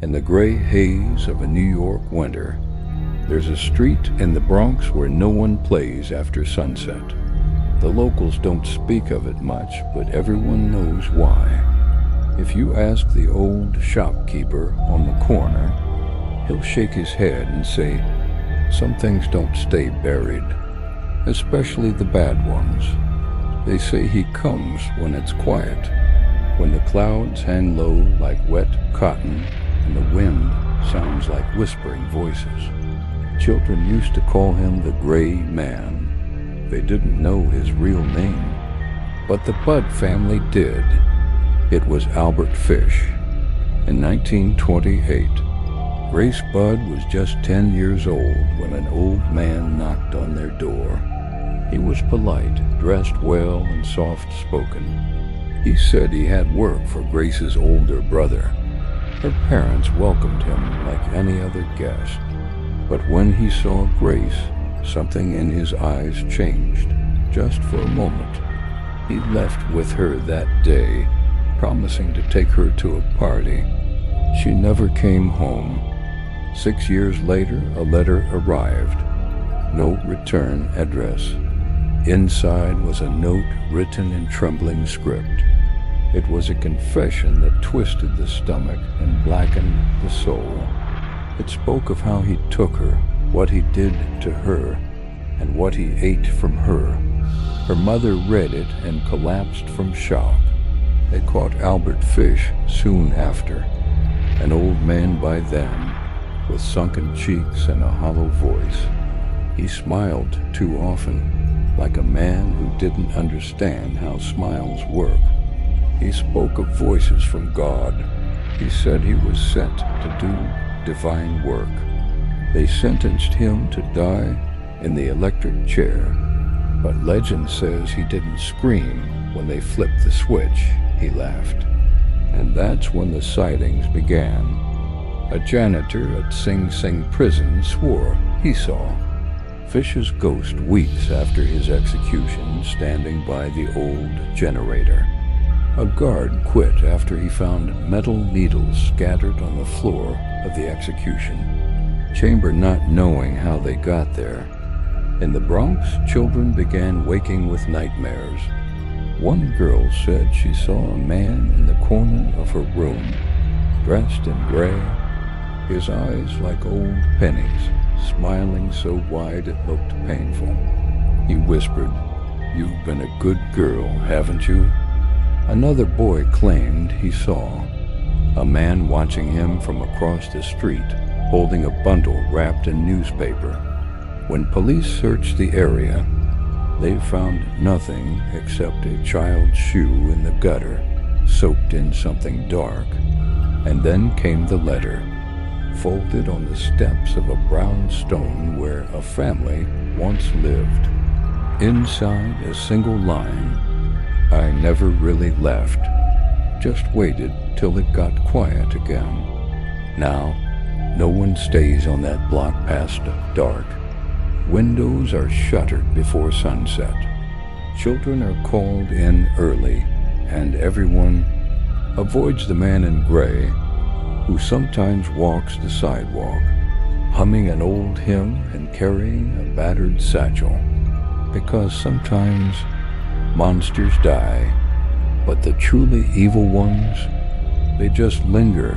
In the gray haze of a New York winter, there's a street in the Bronx where no one plays after sunset. The locals don't speak of it much, but everyone knows why. If you ask the old shopkeeper on the corner, he'll shake his head and say, some things don't stay buried, especially the bad ones. They say he comes when it's quiet, when the clouds hang low like wet cotton and the wind sounds like whispering voices. Children used to call him the Gray Man. They didn't know his real name, but the Budd family did. It was Albert Fish. In 1928, Grace Budd was just 10 years old when an old man knocked on their door. He was polite, dressed well, and soft-spoken. He said he had work for Grace's older brother. Her parents welcomed him like any other guest. But when he saw Grace, something in his eyes changed, just for a moment. He left with her that day, promising to take her to a party. She never came home. 6 years later, a letter arrived. No return address. Inside was a note written in trembling script. It was a confession that twisted the stomach and blackened the soul. It spoke of how he took her, what he did to her, and what he ate from her. Her mother read it and collapsed from shock. They caught Albert Fish soon after, an old man by then, with sunken cheeks and a hollow voice. He smiled too often, like a man who didn't understand how smiles work. He spoke of voices from God. He said he was sent to do divine work. They sentenced him to die in the electric chair, but legend says he didn't scream when they flipped the switch. He laughed. And that's when the sightings began. A janitor at Sing Sing prison swore he saw Fish's ghost weeks after his execution, standing by the old generator. A guard quit after he found metal needles scattered on the floor of the execution chamber, not knowing how they got there. In the Bronx, children began waking with nightmares. One girl said she saw a man in the corner of her room, dressed in gray, his eyes like old pennies, smiling so wide it looked painful. He whispered, "You've been a good girl, haven't you?" Another boy claimed he saw a man watching him from across the street, holding a bundle wrapped in newspaper. When police searched the area, they found nothing except a child's shoe in the gutter, soaked in something dark. And then came the letter, folded on the steps of a brown stone where a family once lived. Inside a single line, "I never really left, just waited till it got quiet again. Now, no one stays on that block past dark. Windows are shuttered before sunset. Children are called in early, and everyone avoids the man in gray, who sometimes walks the sidewalk, humming an old hymn and carrying a battered satchel, because sometimes monsters die, but the truly evil ones, they just linger